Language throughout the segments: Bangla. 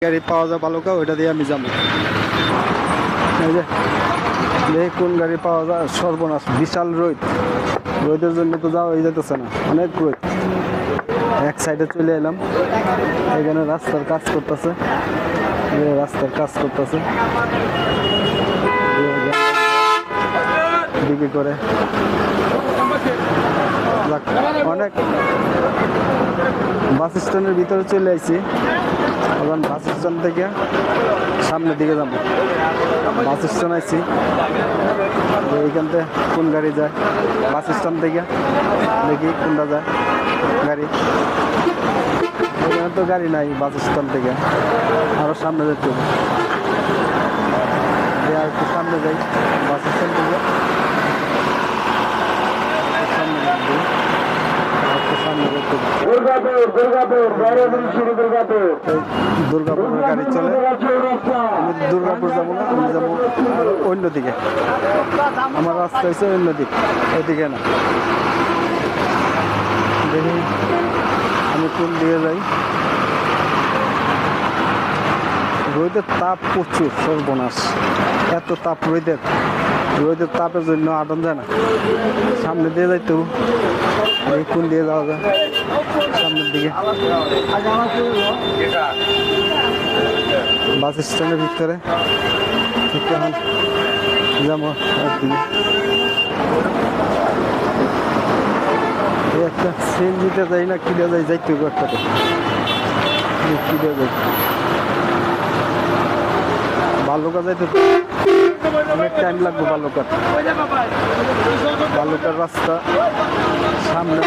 গাড়ি পাওয়া যায় বালুকা, ওইটা দিয়ে আমি যাবো। এই যে দেখি কোন গাড়ি পাওয়া যায়। সর্বনাশ, বিশাল রোদ, রোদের জন্য তো যাওয়া হয়ে যেতেছে না, অনেক রোদ। এক সাইডে চলে এলাম, এখানে রাস্তার কাজ করতেছে, রাস্তার কাজ করতেছে বিক্রি করে অনেক। বাস স্ট্যান্ডের ভিতরে চলে আসছি, এখন বাস স্ট্যান্ড থেকে সামনের দিকে যাবো। বাস স্ট্যান্ড আসছি, এইখান থেকে কোন গাড়ি যায় বাস স্ট্যান্ড থেকে, দেখি কোনটা যায় গাড়ি। এখানে তো গাড়ি নাই বাস স্ট্যান্ড থেকে, আরও সামনে যেতে হবে। আর একটু সামনে যাই বাস স্ট্যান্ড থেকে, দুর্গাপুরের গাড়ি চলে। আমি দুর্গাপুর যাবো না, আমি যাবো অন্যদিকে। আমার রাস্তা হচ্ছে অন্যদিক, এদিকে না। দেখি আমি কোন দিকে যাই। রোদের তাপ প্রচুর, সর্বনাশ, এত তাপ রোদের। রোদের তাপের জন্য আটন যায় না, সামনে দিয়ে যাইতো। এই কোন দিয়ে যাওয়া যায় সামনের দিকে। বাস স্ট্যান্ডের ভিতরে যাবো একদিকে। একটা সেল দিতে যাই না, কিনে যাই, যাইতে হবে একটাতে, কিনে যাই। বালুকা যাইতে অনেক টাইম লাগবে। বালুকার রাস্তা সামনে,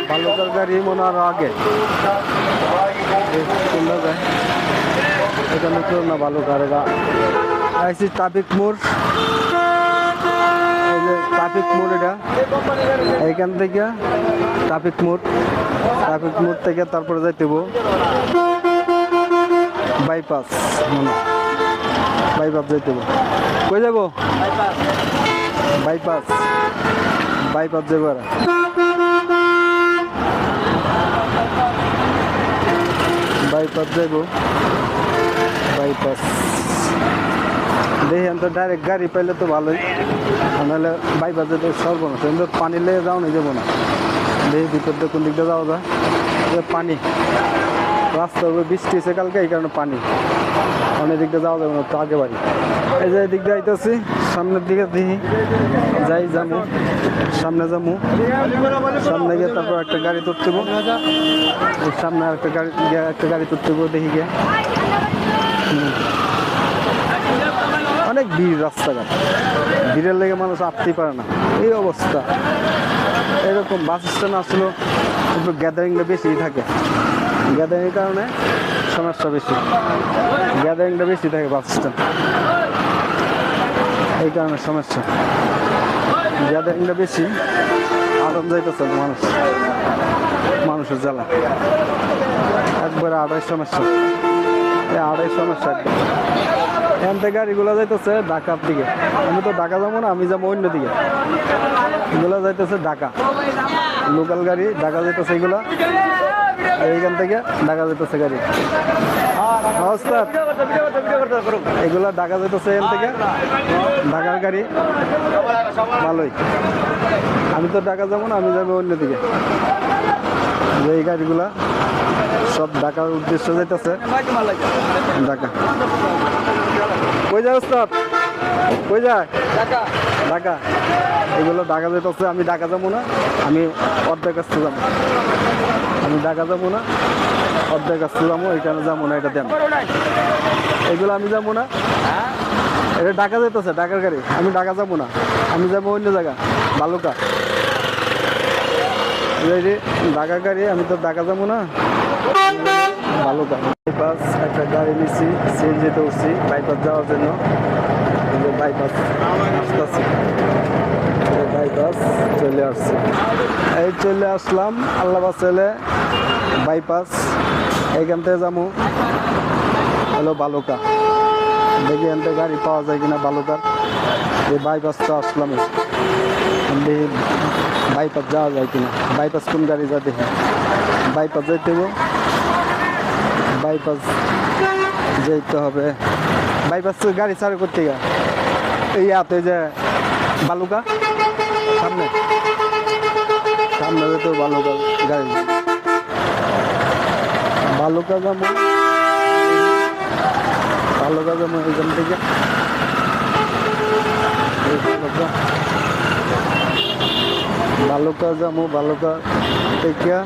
বালুকার গাড়ি মনে হয় আগে যায়। এখানে কেউ না, বালুকার আইসি ট্রাফিক মোড়। এই যে ট্রাফিক মোড়, এটা এইখান থেকে ট্রাফিক মোড় থেকে তারপরে যাইতে বাইপাস। যাইতে কই যাবো? বাইপাস যাবো। আর বাইপাস যাইব, দেখি তো ডাইরেক্ট গাড়ি পাইলে তো ভালোই, নাহলে বাইপাস যেতে সর্বনাশ। পানি লেগে যাও না, যাবো না। দেখি ভিতর দিয়ে কোন দিকটা যাওয়া যায়। পানি রাস্তার উপরে বৃষ্টি হয়েছে কালকে, এই কারণে পানি, অনেক দিক দিয়ে যাওয়া যাবে না, তো আগে বাড়ি। এই যে দিক দিয়ে আইতেছি, সামনের দিকে দেখি যাই, যাবো সামনে, সামনে গিয়ে তারপর একটা গাড়ি তুলতে হবো। সামনে একটা গাড়ি তুলতে হবো, দেখি গিয়ে। অনেক ভিড়, রাস্তাঘাট ভিড়ের লেগে মানুষ আসতেই পারে না, এই অবস্থা। এরকম বাস স্ট্যান্ড আসলে একটু গ্যাদারিংটা বেশি থাকে, গ্যাদারিংয়ের কারণে সমস্যা বেশি, গ্যাদারিংটা বেশি থাকে বাস স্ট্যান্ড, এই কারণে সমস্যা। গ্যাদারিংটা বেশি, আরাম যাইতেছে মানুষের জ্বালা একবারে আড়াই সমস্যা, এখান থেকে গাড়িগুলো যাইতেছে ঢাকার দিকে। আমি তো ঢাকা যাবো না, আমি যাবো অন্য দিকে। এগুলো যাইতেছে ঢাকা, লোকাল গাড়ি ঢাকা যাইতেছে। এগুলা এইখান থেকে ঢাকা যেতেছে গাড়ি, এগুলা ঢাকা যেতেছে এখান থেকে, ঢাকার গাড়ি ভালোই। আমি তো ঢাকা যাবো না, আমি যাবো অন্যদিকে। এই গাড়িগুলা সব ঢাকার উদ্দেশ্যে যাইতেছে, ঢাকা। কই যায় ওস্তাদ? কই যায়? ঢাকা। এগুলো ঢাকা যেতেছে, আমি ঢাকা যাবো না, আমি অর্ধেক আসতে যাবো। আমি ঢাকা যাবো না, অর্ধেক আসতে যাবো, এখানে যাবো না, এটা দেন। এগুলো আমি যাবো না, এটা ঢাকা যেতেছে, ঢাকার গাড়ি। আমি ঢাকা যাবো না, আমি যাবো অন্য জায়গা, বালুকা। ঢাকা গাড়ি, আমি তো ঢাকা যাবো না, বালুকা। বাইপাস একটা গাড়ি নিচ্ছি, সিএনজিতে উঠছি বাইপাস যাওয়ার জন্য। বাইপাস আসতেছি, বাইপাস চলে আসছি, এই চলে আসলাম আল্লাহবাদ ছেলে বাইপাস। এইখান থেকে যাবো হলো বালুকা। দেখি এখান থেকে গাড়ি পাওয়া যায় কিনা বালুকার। এই বাইপাস তো আসলাম, দেখি বাইপাস যাওয়া যায় কিনা, বাইপাস কোন গাড়ি যা দেখি। বাইপাস যাইতে বাইপাস যেতে হবে। বাইপাস গাড়ি ছাড়ে করতে গা এই হাতে যে বালুকা সামনে সামনে তো বালুকা গাড়ি বালুকা যেমন এখান থেকে বালুকা যাবো বালুকা থেকে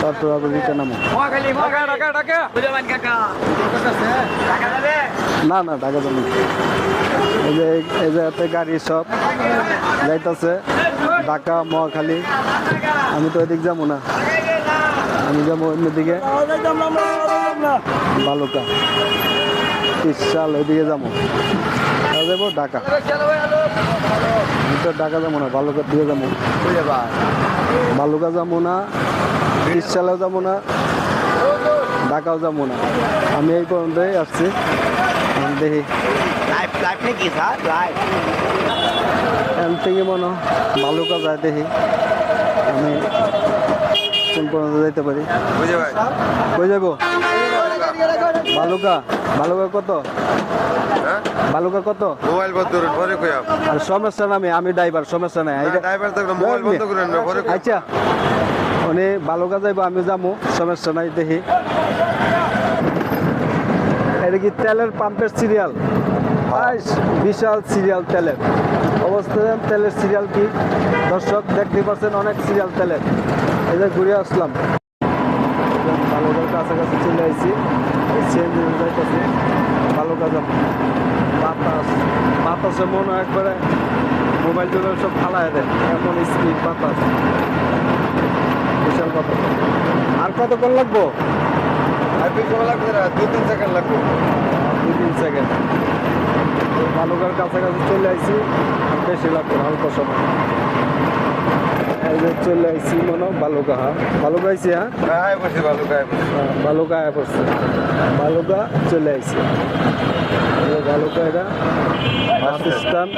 তারপর আবার রিটার্ন নামো। না না ঢাকা যাবো এই জায়গাতে গাড়ি সব যাইতেছে ঢাকা মহাখালী। আমি তো এদিক যাবো না, আমি যাবো অন্যদিকে বালুকা বিশাল ওইদিকে যাবো যাবো ঢাকা। আমি তো ঢাকা যাবো না, বালুকার দিকে যাবো। বালুকা যাবো না, বিশালেও যাবো না, ঢাকাও যাবো না। আমি এই পর্যন্তই আসছি, দেখি এখান থেকে মনে বালুকা যায় দেখি আমি কোন পর্যন্ত যাইতে পারি। কই যাবো বালুকা? বালুকা কত? বালুকা কত? মোবাইল বন্ধ করুন পরে কই আপ আর সমস্যা না, আমি ড্রাইভার, সমস্যা নাই। ড্রাইভার থাকলে মোবাইল বন্ধ করেন না পরে কই। আচ্ছা উনি বালুকা যাইবো, আমি যাবো, সমস্যা নাই। দেখি এটা কি তেলের পাম্পের সিরিয়াল? বিশাল সিরিয়াল তেলের অবস্থা। তেলের সিরিয়াল কি দর্শক দেখতে পাচ্ছেন, অনেক সিরিয়াল তেলের। এই যে ঘুরে আসলাম, বালুকার কাছাকাছি চলে আসছি। সিএনজি যাইতেছি, বালুকা যাব। বাতাস বাতাসে মনে হয় একবারে মোবাইল টোবাইল সব ফালাই দেয়, এমন স্পিড বাতাস, বিশাল বাতাস। আর কতক্ষণ লাগবো? আর বেশি লাগবে না, 2-3 সেকেন্ড লাগবে। 2-3 সেকেন্ড। বালুকার কাছাকাছি চলে আসছি, বেশি লাগবে না, অল্প সময়। এই যে চলে আসছি মনে হয় বালুকা। হ্যাঁ বালুকা আইসি। হ্যাঁ বালুকা আয় পড়ছে, বালুকা চলে আসছি। বালুকা এটা বাস স্ট্যান্ড,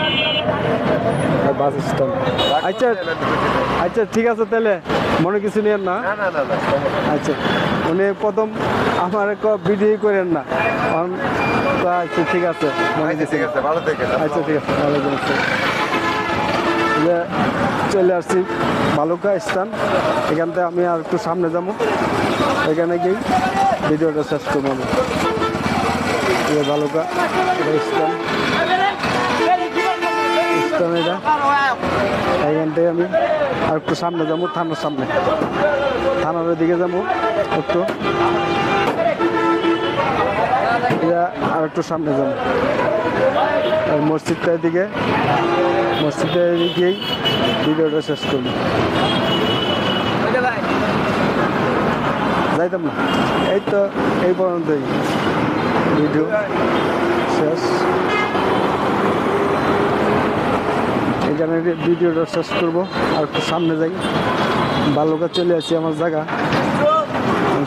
বাস স্ট্যান্ড। আচ্ছা আচ্ছা ঠিক আছে, তাহলে মনে কিছু নিয়েন না। আচ্ছা উনি প্রথম আমার ভিডিও করেন না। আচ্ছা ঠিক আছে, ভালো থেকে। আচ্ছা ঠিক আছে, ভালো জিনিস। যে চলে আসছি বালুকা স্ট্যান্ড, এখান থেকে আমি আর একটু সামনে যাবো, এখানে গিয়ে ভিডিওটা শেষ করবো। বালুকা স্ট্যান্ড, স্ট্যান্ড এটা। এখান থেকে আমি আর একটু সামনে যাবো, থানার সামনে, থানার দিকে যাবো একটু, আর একটু সামনে যাবো। মসজিদটার দিকে, মসজিদের দিকেই ভিডিওটা শেষ করবো। যাইতাম না, এই তো এই পর্যন্তই ভিডিও শেষ। এখানে ভিডিওটা শেষ করবো, আর একটু সামনে যাই। বালুকা চলে আসছি আমার জায়গা,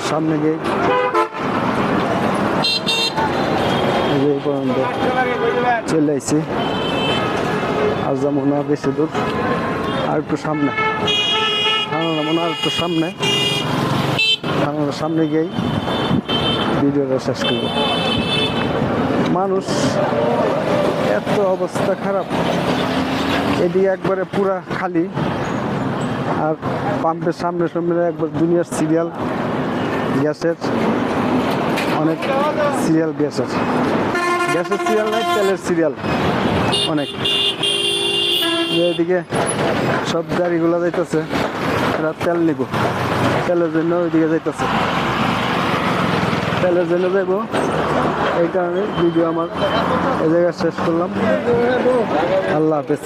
সামনে গিয়ে এই পর্যন্ত চলে আসছি। আর যেমন না বেশি দূর, আর একটু সামনে থানার মনে আর একটু সামনে, থানার সামনে গিয়েই ভিডিওটা শেষ করব। মানুষ এত অবস্থা খারাপ, এদিকে একবারে পুরা খালি, আর পাম্পের সামনে সামনে একবার দুনিয়ার সিরিয়াল গ্যাসের, অনেক সিরিয়াল গ্যাসের সিরিয়াল নাই, তেলের সিরিয়াল অনেক। এদিকে সব গাড়িগুলো যাইতেছে, এরা তেল নিব, তেলের জন্য ওইদিকে যাইতেছে, তেলের জন্য যাইব। এই কারণে ভিডিও আমার এই জায়গায় শেষ করলাম। আল্লাহ হাফেজ।